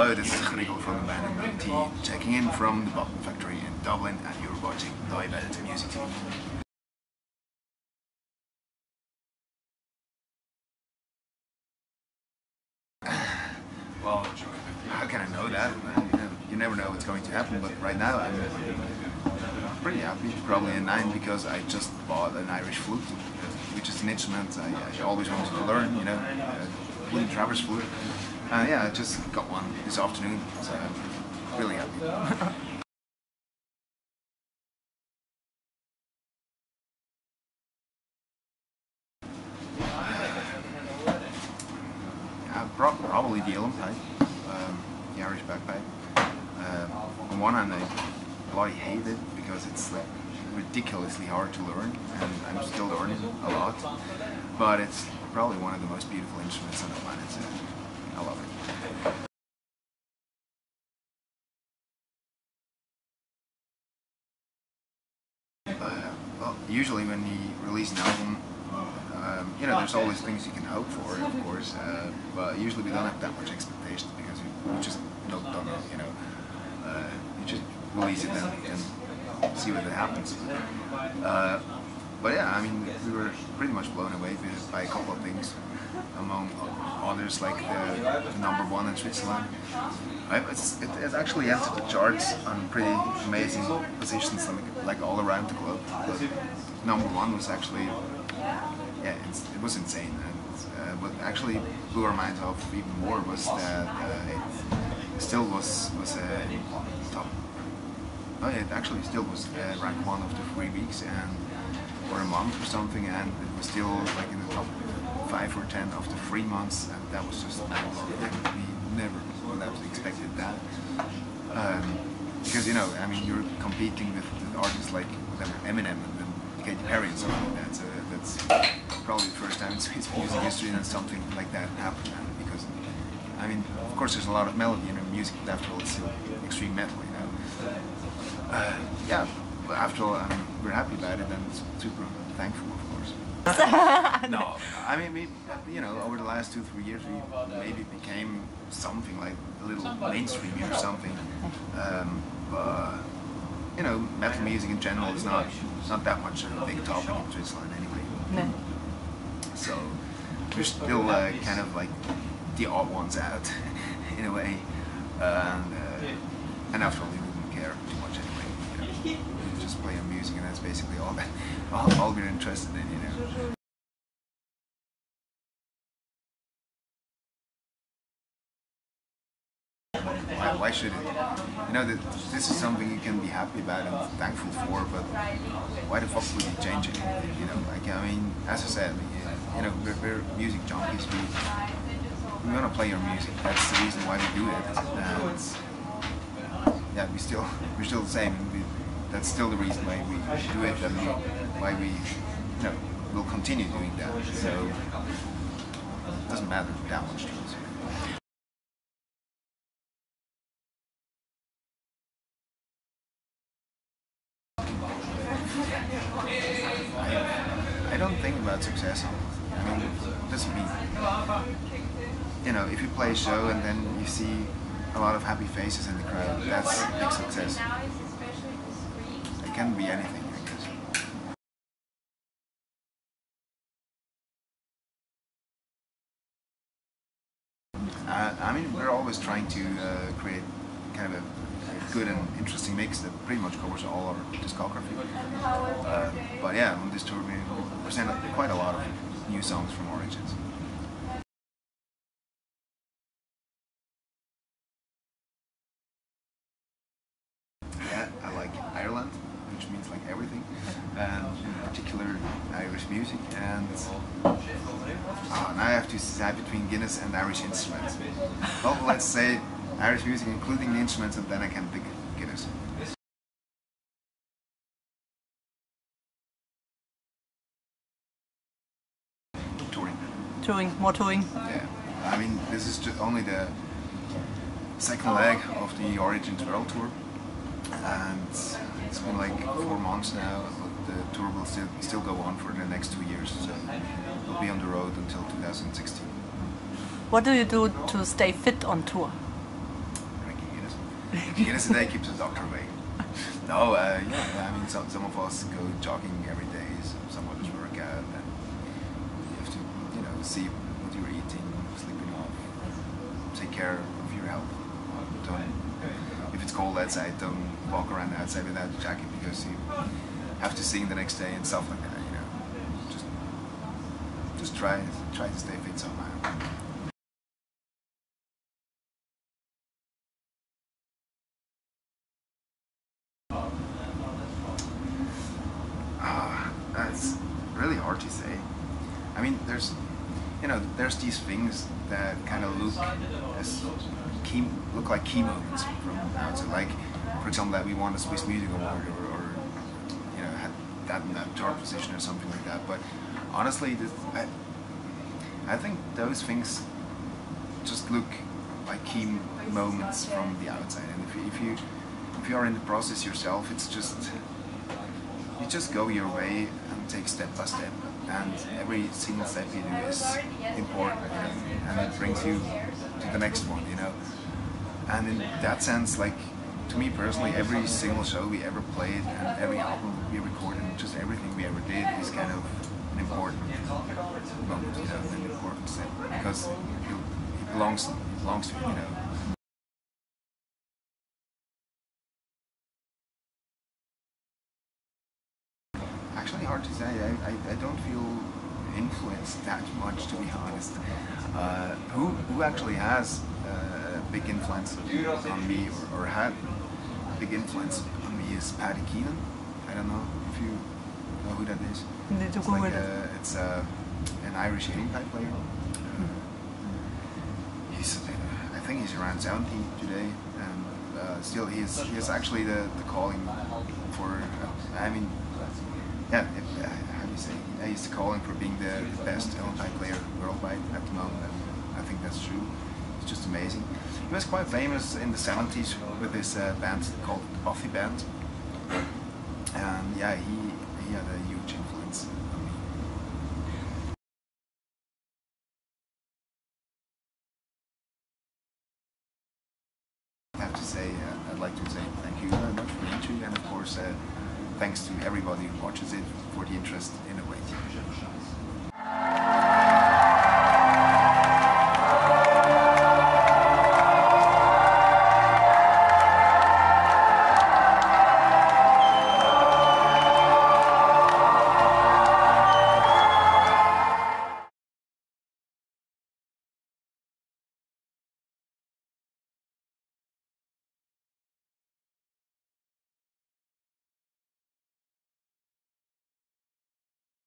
Hello, this is Rico from the band Eluveitie, checking in from the Button Factory in Dublin, and you're watching Neuweltmusic TV. Well, how can I know that? You never know what's going to happen, but right now I'm pretty happy, probably a 9, because I just bought an Irish flute, which is an instrument I always wanted to learn, you know, wooden traverse flute. Yeah, I just got one this afternoon, so I'm really happy. Probably the Eluveitie, the Irish bagpipe. On one hand, I bloody hate it because it's like ridiculously hard to learn, and I'm still learning a lot. But it's probably one of the most beautiful instruments on the planet, so I love it. Well, usually when you release an album, you know, there's always things you can hope for, of course, but usually we don't have that much expectations because we just don't know, you know. You just release it and see what happens. But yeah, I mean, we were pretty much blown away by a couple of things, among others, like the #1 in Switzerland. It actually entered the charts on pretty amazing positions, like all around the globe. But #1 was actually, yeah, it was insane. And what actually blew our minds off even more was that it still was top. Oh, it actually still was ranked 1 of the 3 weeks or a month or something, and it was still like in the top 5 or 10 of the 3 months, and that was just we never would have expected that. Because, you know, I mean, you're competing with artists like Eminem and Katy Perry and something like that, so that's probably the first time in Swiss music history that something like that happened. Because, I mean, of course there's a lot of melody in music, but after all it's still extreme metal, you know. Yeah, but after all, we're happy about it and super thankful, of course. No, I mean, you know, over the last 2-3 years we maybe became something like a little mainstream or something. But you know, metal music in general is not that much a big topic in Switzerland anyway. No. So we're still kind of like the odd ones out in a way, and after all, we wouldn't care too much anyway. You know? We just play our music, and that's basically all we're interested in, you know. Why should it? You know, this is something you can be happy about and thankful for, but why the fuck would you change it? You know, like, I mean, as I said, you know, we're music junkies. We want to play our music. That's the reason why we do it. And yeah, we're still the same. That's still the reason why we do it, and why we, you know, will continue doing that. So it doesn't matter that much to us. I don't think about success. I mean, just me. You know, if you play a show and then you see a lot of happy faces in the crowd, that's a big success. It can be anything, I guess. I mean, we're always trying to create kind of a good and interesting mix that pretty much covers all our discography. But yeah, on this tour we presented quite a lot of new songs from Origins. Yeah, I like Ireland, which means like everything, and in particular Irish music, and now I have to decide between Guinness and Irish instruments. Well, let's say Irish music including the instruments, and then I can pick Guinness. Touring, more touring. Yeah, I mean, this is just only the second leg of the Origins World Tour, and it's been like 4 months now, but the tour will still go on for the next 2 years, so we'll be on the road until 2016. What do you do to stay fit on tour? Guinness a day keeps the doctor away. No, yeah, I mean, some of us go jogging every day, some others work out, and you have to, you know, see what you're eating, sleeping off, take care of your health. Don't, if it's cold outside, don't walk around outside without a jacket because you have to sing the next day and stuff like that, you know. Just try to stay fit somehow. That's really hard to say. I mean, there's these things that kind of look like key moments from outside. Like, for example, that we won a Swiss Music Award, or you know, had that in that chart position or something like that. But honestly, I think those things just look like key moments from the outside. And if you are in the process yourself, it's just. You just go your way and take step by step, and every single step you do is important, and it brings you to the next one, you know. And in that sense, like, to me personally, every single show we ever played and every album we recorded, and just everything we ever did is kind of an important moment, you know, an important step, because it belongs to you, you know. Actually, hard to say. I don't feel influenced that much, to be honest. Who actually has a big influence on me, or had a big influence on me, is Paddy Keenan. I don't know if you know who that is. It's like it's an Irish pipe player. I think he's around 70 today, and still he has actually the calling for. I mean. Yeah, how do you say? He's calling for being the best pipe player worldwide at the moment, and I think that's true. It's just amazing. He was quite famous in the 70s with this band called Buffy Band, and yeah, he had a huge influence on me. I have to say, I'd like to say thank you very much for the interview, and of course, thanks to everybody who watches it for the interest in Eluveitie.